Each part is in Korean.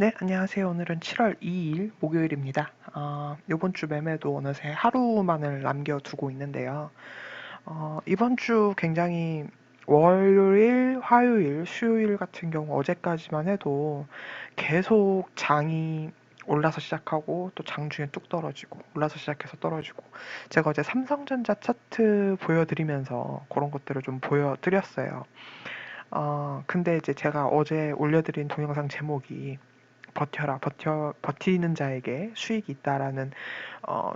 네, 안녕하세요. 오늘은 7월 2일 목요일입니다. 이번 주 매매도 어느새 하루만을 남겨두고 있는데요. 이번 주 굉장히 월요일, 화요일, 수요일 같은 경우 어제까지만 해도 계속 장이 올라서 시작하고 또 장중에 뚝 떨어지고 올라서 시작해서 떨어지고 제가 어제 삼성전자 차트 보여드리면서 그런 것들을 좀 보여드렸어요. 근데 이제 제가 어제 올려드린 동영상 제목이 버텨라, 버티는 자에게 수익이 있다라는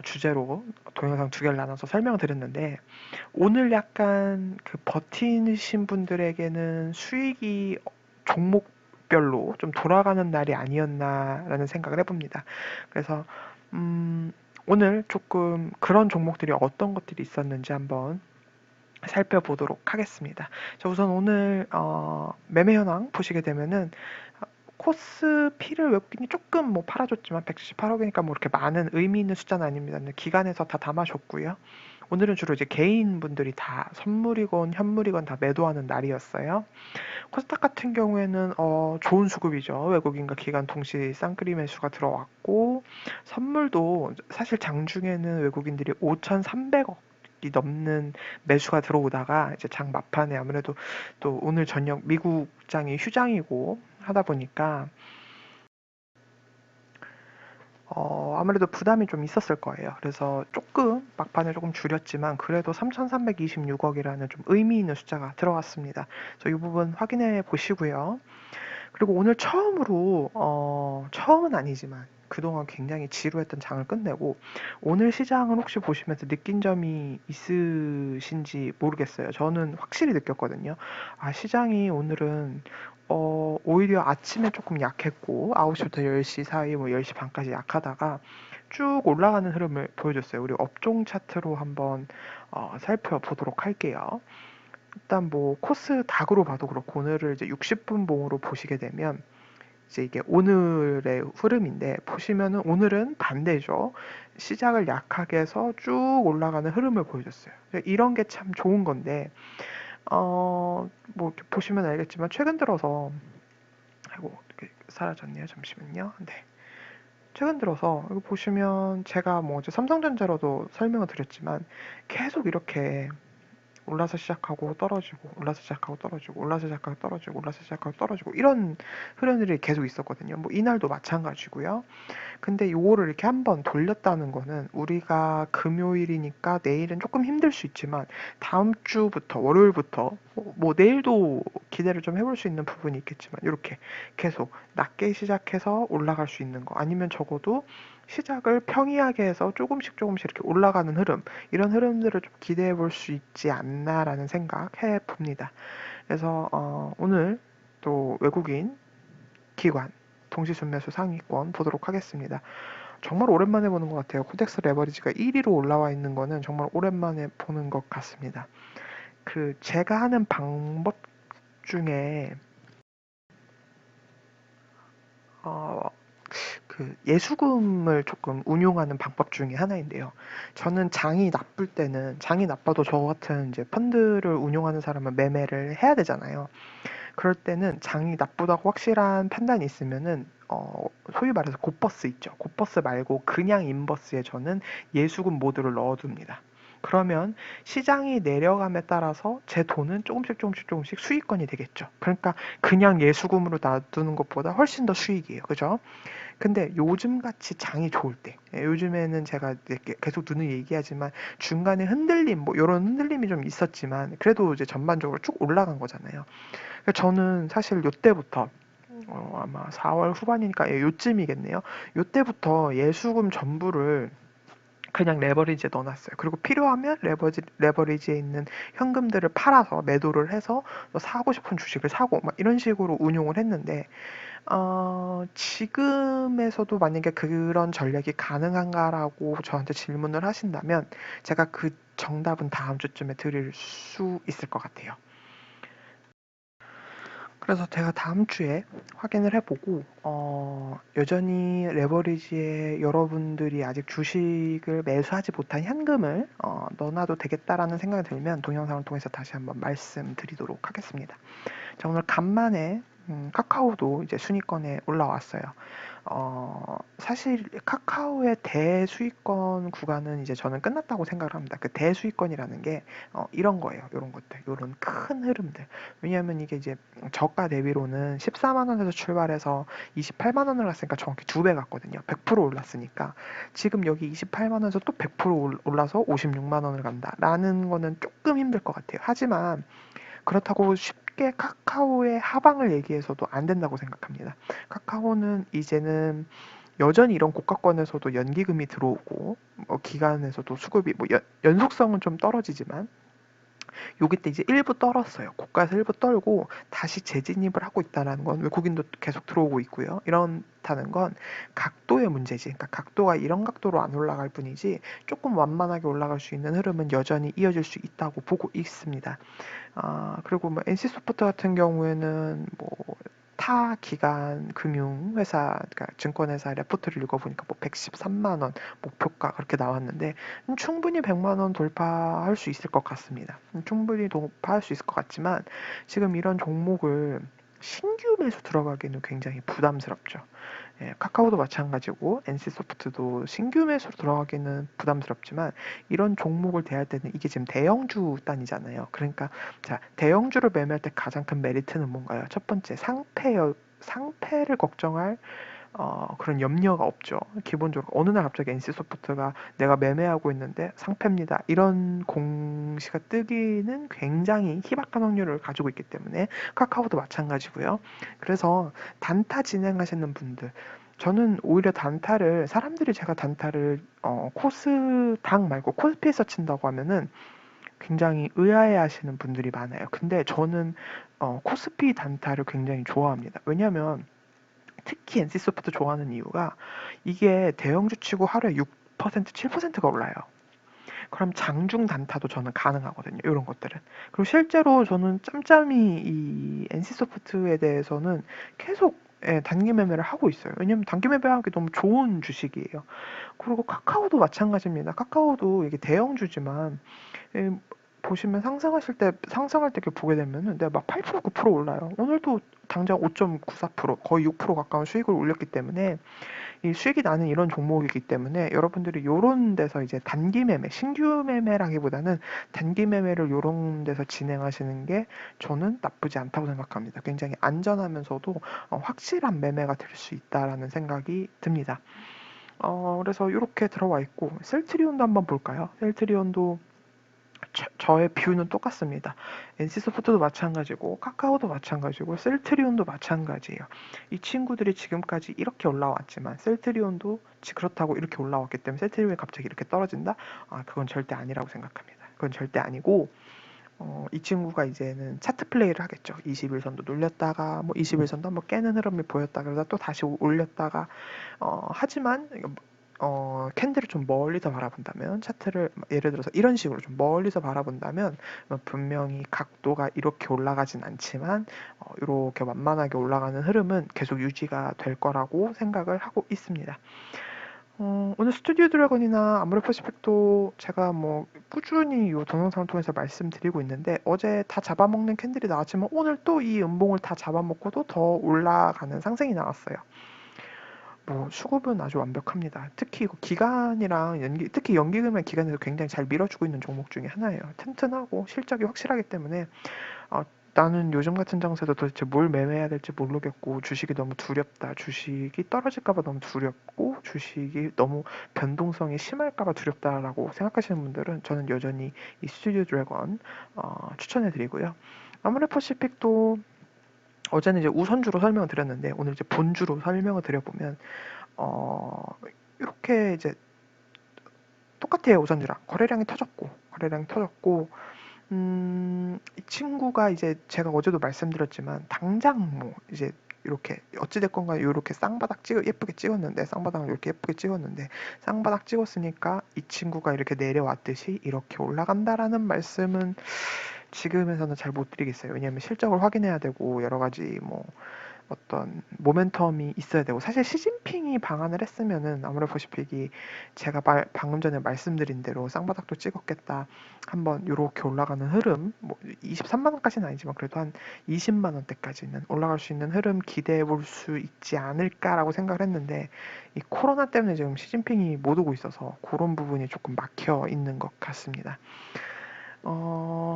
주제로 동영상 두 개를 나눠서 설명을 드렸는데, 오늘 약간 그 버티신 분들에게는 수익이 종목별로 좀 돌아가는 날이 아니었나라는 생각을 해봅니다. 그래서 오늘 조금 그런 종목들이 어떤 것들이 있었는지 한번 살펴보도록 하겠습니다. 자, 우선 오늘 매매 현황 보시게 되면은 코스피를 외국인이 조금 뭐 팔아줬지만 178억이니까 뭐 이렇게 많은 의미 있는 숫자는 아닙니다. 근데 기관에서 다 담아줬고요. 오늘은 주로 이제 개인분들이 다 선물이건 현물이건 다 매도하는 날이었어요. 코스닥 같은 경우에는 좋은 수급이죠. 외국인과 기관 동시 쌍끌이 매수가 들어왔고, 선물도 사실 장중에는 외국인들이 5,300억이 넘는 매수가 들어오다가 이제 장 막판에 아무래도 또 오늘 저녁 미국장이 휴장이고 하다 보니까 아무래도 부담이 좀 있었을 거예요. 그래서 조금 막판에 조금 줄였지만 그래도 3,326억이라는 좀 의미 있는 숫자가 들어왔습니다. 그래서 이 부분 확인해 보시고요. 그리고 오늘 처음으로 처음은 아니지만 그동안 굉장히 지루했던 장을 끝내고, 오늘 시장은 혹시 보시면서 느낀 점이 있으신지 모르겠어요. 저는 확실히 느꼈거든요. 시장이 오늘은 오히려 아침에 조금 약했고 9시부터 10시 사이 뭐 10시 반까지 약하다가 쭉 올라가는 흐름을 보여줬어요. 우리 업종 차트로 한번 살펴보도록 할게요. 일단 뭐 코스닥으로 봐도 그렇고 오늘을 이제 60분 봉으로 보시게 되면 이제 이게 오늘의 흐름인데, 보시면은 오늘은 반대죠. 시작을 약하게 해서 쭉 올라가는 흐름을 보여줬어요. 이런 게 참 좋은 건데, 뭐 이렇게 보시면 알겠지만 최근 들어서, 아이고 이렇게 사라졌네요. 잠시만요. 네. 최근 들어서 이거 보시면 제가 뭐 이제 삼성전자로도 설명을 드렸지만 계속 이렇게 올라서 시작하고 떨어지고 올라서 시작하고 떨어지고 올라서 시작하고 떨어지고 올라서 시작하고 떨어지고 이런 흐름들이 계속 있었거든요. 뭐 이날도 마찬가지고요. 근데 요거를 이렇게 한번 돌렸다는 거는 우리가 금요일이니까 내일은 조금 힘들 수 있지만 다음 주부터 월요일부터 뭐 내일도 기대를 좀 해볼 수 있는 부분이 있겠지만 이렇게 계속 낮게 시작해서 올라갈 수 있는 거, 아니면 적어도 시작을 평이하게 해서 조금씩 조금씩 이렇게 올라가는 흐름, 이런 흐름들을 좀 기대해 볼 수 있지 않나라는 생각 해 봅니다. 그래서 오늘 또 외국인 기관 동시순매수 상위권 보도록 하겠습니다. 정말 오랜만에 보는 것 같아요. 코덱스 레버리지가 1위로 올라와 있는 거는 정말 오랜만에 보는 것 같습니다. 그 제가 하는 방법 중에 어, 그 예수금을 조금 운용하는 방법 중에 하나인데요. 저는 장이 나쁠 때는, 장이 나빠도 저 같은 이제 펀드를 운용하는 사람은 매매를 해야 되잖아요. 그럴 때는 장이 나쁘다고 확실한 판단이 있으면은 소위 말해서 곧버스 있죠. 곧버스 말고 그냥 인버스에 저는 예수금 모드를 넣어둡니다. 그러면 시장이 내려감에 따라서 제 돈은 조금씩 조금씩 조금씩 수익권이 되겠죠. 그러니까 그냥 예수금으로 놔두는 것보다 훨씬 더 수익이에요. 그죠? 근데 요즘 같이 장이 좋을 때, 요즘에는 제가 이렇게 계속 눈을 얘기하지만 중간에 흔들림, 뭐 이런 흔들림이 좀 있었지만 그래도 이제 전반적으로 쭉 올라간 거잖아요. 그러니까 저는 사실 요때부터 아마 4월 후반이니까 요쯤이겠네요. 요때부터 예수금 전부를 그냥 레버리지에 넣어놨어요. 그리고 필요하면 레버리지에 있는 현금들을 팔아서 매도를 해서 사고 싶은 주식을 사고 막 이런 식으로 운용을 했는데, 지금에서도 만약에 그런 전략이 가능한가라고 저한테 질문을 하신다면 제가 그 정답은 다음 주쯤에 드릴 수 있을 것 같아요. 그래서 제가 다음 주에 확인을 해보고 여전히 레버리지에 여러분들이 아직 주식을 매수하지 못한 현금을 넣어놔도 되겠다라는 생각이 들면 동영상을 통해서 다시 한번 말씀드리도록 하겠습니다. 자, 오늘 간만에 카카오도 이제 순위권에 올라왔어요. 사실 카카오의 대수익권 구간은 이제 저는 끝났다고 생각을 합니다. 그 대수익권이라는 게 이런 거예요. 이런 것들, 이런 큰 흐름들. 왜냐하면 이게 이제 저가 대비로는 14만 원에서 출발해서 28만 원을 갔으니까 정확히 2배 갔거든요. 100% 올랐으니까 지금 여기 28만 원에서 또 100% 올라서 56만 원을 간다라는 거는 조금 힘들 것 같아요. 하지만 그렇다고 쉽게 카카오의 하방을 얘기해서도 안 된다고 생각합니다. 카카오는 이제는 여전히 이런 고가권에서도 연기금이 들어오고 기간에서도 수급이 연속성은 좀 떨어지지만 여기 때 이제 일부 떨었어요. 고가에서 일부 떨고 다시 재진입을 하고 있다는 건 외국인도 계속 들어오고 있고요. 이런다는 건 각도의 문제지. 그러니까 각도가 이런 각도로 안 올라갈 뿐이지 조금 완만하게 올라갈 수 있는 흐름은 여전히 이어질 수 있다고 보고 있습니다. 그리고 뭐 NC소프트 같은 경우에는 뭐 타 기관 금융회사, 그러니까 증권회사 레포트를 읽어보니까 뭐 113만 원 목표가 그렇게 나왔는데 충분히 100만 원 돌파할 수 있을 것 같습니다. 충분히 돌파할 수 있을 것 같지만 지금 이런 종목을 신규 매수 들어가기는 굉장히 부담스럽죠. 예, 카카오도 마찬가지고 NC소프트도 신규 매수로 들어가기는 부담스럽지만 이런 종목을 대할 때는 이게 지금 대형주 단이잖아요. 그러니까 자, 대형주를 매매할 때 가장 큰 메리트는 뭔가요? 첫 번째 상패를 걱정할 그런 염려가 없죠. 기본적으로 어느 날 갑자기 NC소프트가 내가 매매하고 있는데 상패입니다. 이런 공시가 뜨기는 굉장히 희박한 확률을 가지고 있기 때문에 카카오도 마찬가지고요. 그래서 단타 진행하시는 분들 저는 오히려 사람들이 제가 단타를 코스닥 말고 코스피에서 친다고 하면은 굉장히 의아해 하시는 분들이 많아요. 근데 저는 코스피 단타를 굉장히 좋아합니다. 왜냐면 특히 NC소프트 좋아하는 이유가 이게 대형주 치고 하루에 6%, 7%가 올라요. 그럼 장중 단타도 저는 가능하거든요. 이런 것들은. 그리고 실제로 저는 짬짬이 이 NC소프트에 대해서는 계속 단기 매매를 하고 있어요. 왜냐면 단기 매매하기 너무 좋은 주식이에요. 그리고 카카오도 마찬가지입니다. 카카오도 이게 대형주지만 보시면 상승할 때 이렇게 보게 되면은 내가 막 8%, 9% 올라요. 오늘도 당장 5.94% 거의 6% 가까운 수익을 올렸기 때문에 이 수익이 나는 이런 종목이기 때문에 여러분들이 요런 데서 이제 단기 매매, 신규 매매라기보다는 단기 매매를 요런 데서 진행하시는 게 저는 나쁘지 않다고 생각합니다. 굉장히 안전하면서도 확실한 매매가 될 수 있다라는 생각이 듭니다. 그래서 이렇게 들어와 있고 셀트리온도 한번 볼까요? 셀트리온도 저의 뷰는 똑같습니다. NC소프트도 마찬가지고 카카오도 마찬가지고 셀트리온도 마찬가지예요. 이 친구들이 지금까지 이렇게 올라왔지만 셀트리온도 그렇다고 이렇게 올라왔기 때문에 셀트리온이 갑자기 이렇게 떨어진다? 그건 절대 아니라고 생각합니다. 그건 절대 아니고 이 친구가 이제는 차트 플레이를 하겠죠. 21선도 눌렸다가 뭐 21선도 한번 깨는 흐름을 보였다 그러다 또 다시 올렸다가 하지만 캔들을 좀 멀리서 바라본다면 차트를 예를 들어서 이런 식으로 좀 멀리서 바라본다면 분명히 각도가 이렇게 올라가진 않지만 이렇게 완만하게 올라가는 흐름은 계속 유지가 될 거라고 생각을 하고 있습니다. 오늘 스튜디오 드래곤이나 아모레퍼시픽도 제가 뭐 꾸준히 이 동영상을 통해서 말씀드리고 있는데 어제 다 잡아먹는 캔들이 나왔지만 오늘 또 이 음봉을 다 잡아먹고도 더 올라가는 상승이 나왔어요. 뭐 수급은 아주 완벽합니다. 특히 기간이랑 특히 연기금의 기간에서 굉장히 잘 밀어주고 있는 종목 중에 하나예요. 튼튼하고 실적이 확실하기 때문에 어, 나는 요즘 같은 장세도 도대체 뭘 매매해야 될지 모르겠고 주식이 너무 두렵다. 주식이 떨어질까봐 너무 두렵고 주식이 너무 변동성이 심할까봐 두렵다라고 생각하시는 분들은 저는 여전히 이 스튜디오 드래곤 추천해드리고요. 아모레퍼시픽도 어제는 이제 우선주로 설명을 드렸는데 오늘 이제 본주로 설명을 드려보면 어, 이렇게 이제 똑같아요. 우선주랑 거래량이 터졌고 이 친구가 이제 제가 어제도 말씀드렸지만 당장 뭐 이제 이렇게 어찌됐건 간에 이렇게 예쁘게 찍었는데 쌍바닥을 이렇게 예쁘게 찍었는데 쌍바닥 찍었으니까 이 친구가 이렇게 내려왔듯이 이렇게 올라간다라는 말씀은 지금에서는 잘 못 드리겠어요. 왜냐하면 실적을 확인해야 되고 여러 가지 뭐 어떤 모멘텀이 있어야 되고, 사실 시진핑이 방한을 했으면은 아무래도 보시피 제가 방금 전에 말씀드린 대로 쌍바닥도 찍었겠다, 한번 요렇게 올라가는 흐름, 뭐 23만 원까지는 아니지만 그래도 한 20만 원대까지는 올라갈 수 있는 흐름 기대해 볼 수 있지 않을까라고 생각을 했는데, 이 코로나 때문에 지금 시진핑이 못 오고 있어서 그런 부분이 조금 막혀 있는 것 같습니다.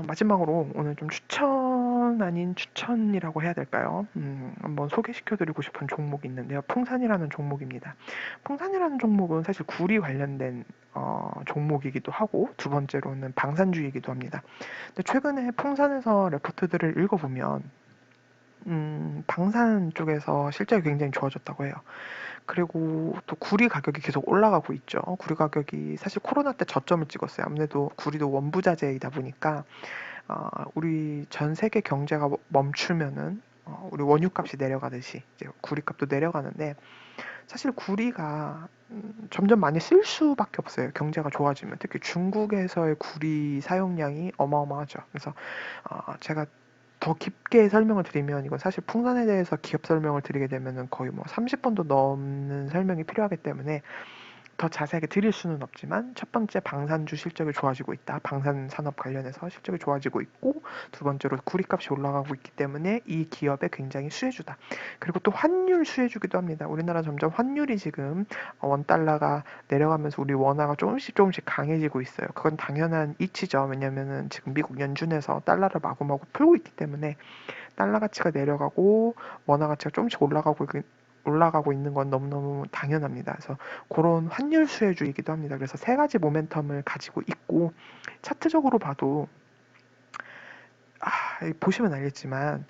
마지막으로 오늘 좀 추천 아닌 추천이라고 해야 될까요? 한번 소개시켜드리고 싶은 종목이 있는데요. 풍산이라는 종목입니다. 풍산이라는 종목은 사실 구리 관련된 종목이기도 하고, 두 번째로는 방산주이기도 합니다. 근데 최근에 풍산에서 레포트들을 읽어보면 방산 쪽에서 실적이 굉장히 좋아졌다고 해요. 그리고 또 구리 가격이 계속 올라가고 있죠. 구리 가격이 사실 코로나 때 저점을 찍었어요. 아무래도 구리도 원부자재이다 보니까 우리 전 세계 경제가 멈추면은 우리 원유값이 내려가듯이 이제 구리값도 내려가는데, 사실 구리가 점점 많이 쓸 수밖에 없어요. 경제가 좋아지면. 특히 중국에서의 구리 사용량이 어마어마하죠. 그래서 제가 더 깊게 설명을 드리면, 이건 사실 풍산에 대해서 기업 설명을 드리게 되면은 거의 뭐 30분도 넘는 설명이 필요하기 때문에 더 자세하게 드릴 수는 없지만, 첫 번째 방산주 실적이 좋아지고 있다. 방산 산업 관련해서 실적이 좋아지고 있고, 두 번째로 구리값이 올라가고 있기 때문에 이 기업에 굉장히 수혜주다. 그리고 또 환율 수혜주기도 합니다. 우리나라 점점 환율이 지금 원달러가 내려가면서 우리 원화가 조금씩 강해지고 있어요. 그건 당연한 이치죠. 왜냐면은 지금 미국 연준에서 달러를 마구마구 풀고 있기 때문에 달러 가치가 내려가고 원화 가치가 조금씩 올라가고 있는 건 너무너무 당연합니다. 그래서 그런 환율 수혜주이기도 합니다. 그래서 세 가지 모멘텀을 가지고 있고, 차트적으로 봐도 보시면 알겠지만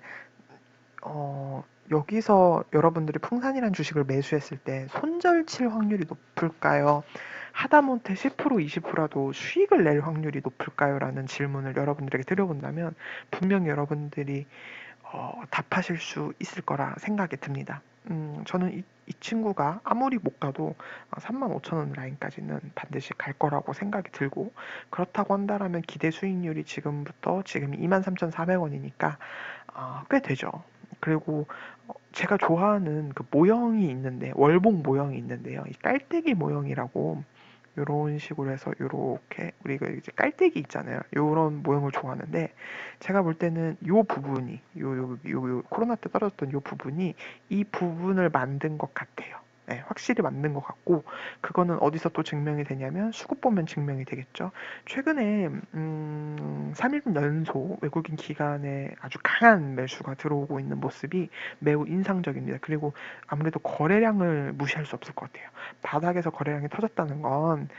여기서 여러분들이 풍산이란 주식을 매수했을 때 손절칠 확률이 높을까요? 하다못해 10% 20%라도 수익을 낼 확률이 높을까요? 라는 질문을 여러분들에게 드려본다면 분명히 여러분들이 답하실 수 있을 거라 생각이 듭니다. 저는 이 친구가 아무리 못 가도 35,000원 라인까지는 반드시 갈 거라고 생각이 들고, 그렇다고 한다면 기대 수익률이 지금부터, 지금이 23,400원이니까 꽤 되죠. 그리고 제가 좋아하는 그 모형이 있는데, 월봉 모형이 있는데요. 이 깔때기 모형이라고, 요런 식으로 해서 요렇게 우리가 이제 깔때기 있잖아요. 요런 모형을 좋아하는데, 제가 볼 때는 요 부분이 요 코로나 때 떨어졌던 요 부분이 이 부분을 만든 것 같아요. 네, 확실히 만든 것 같고, 그거는 어디서 또 증명이 되냐면 수급 보면 증명이 되겠죠. 최근에 3일 연속 외국인 기관에 아주 강한 매수가 들어오고 있는 모습이 매우 인상적입니다. 그리고 아무래도 거래량을 무시할 수 없을 것 같아요. 바닥에서 거래량이 터졌다는 건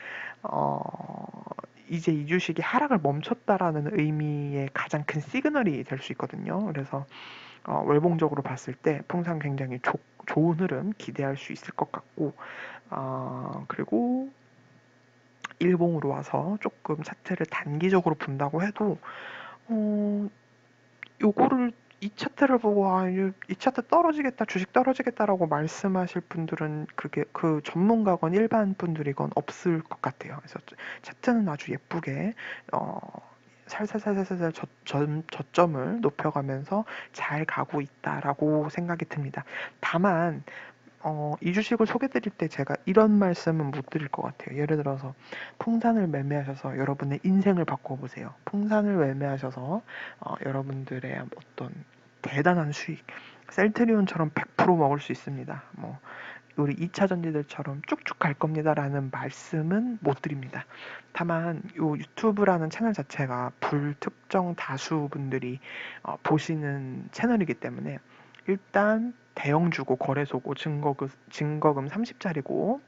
이제 이 주식이 하락을 멈췄다라는 의미의 가장 큰 시그널이 될 수 있거든요. 그래서 월봉적으로 봤을 때 풍산 굉장히 좋은 흐름 기대할 수 있을 것 같고, 그리고 일봉으로 와서 조금 차트를 단기적으로 본다고 해도 요거를 이 차트를 보고 이 차트 떨어지겠다, 주식 떨어지겠다라고 말씀하실 분들은 그게 그 전문가건 일반 분들이건 없을 것 같아요. 그래서 차트는 아주 예쁘게 살살살살살 저점을 높여가면서 잘 가고 있다라고 생각이 듭니다. 다만 이 주식을 소개드릴 때 제가 이런 말씀은 못 드릴 것 같아요. 예를 들어서 풍산을 매매하셔서 여러분의 인생을 바꿔보세요. 풍산을 매매하셔서 여러분들의 어떤 대단한 수익, 셀트리온처럼 100% 먹을 수 있습니다. 뭐 우리 2차 전지들처럼 쭉쭉 갈 겁니다라는 말씀은 못 드립니다. 다만 요 유튜브라는 채널 자체가 불특정 다수 분들이 보시는 채널이기 때문에, 일단 대형주고 거래소고 증거금 30짜리고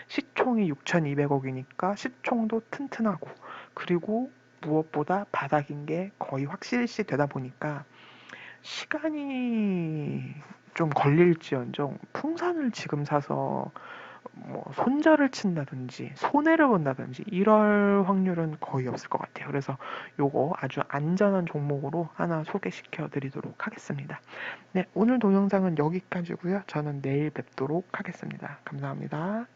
시총이 6,200억이니까 시총도 튼튼하고, 그리고 무엇보다 바닥인 게 거의 확실시 되다 보니까 시간이 좀 걸릴지언정 풍산을 지금 사서 뭐 손절을 친다든지 손해를 본다든지 이럴 확률은 거의 없을 것 같아요. 그래서 요거 아주 안전한 종목으로 하나 소개시켜 드리도록 하겠습니다. 네, 오늘 동영상은 여기까지고요. 저는 내일 뵙도록 하겠습니다. 감사합니다.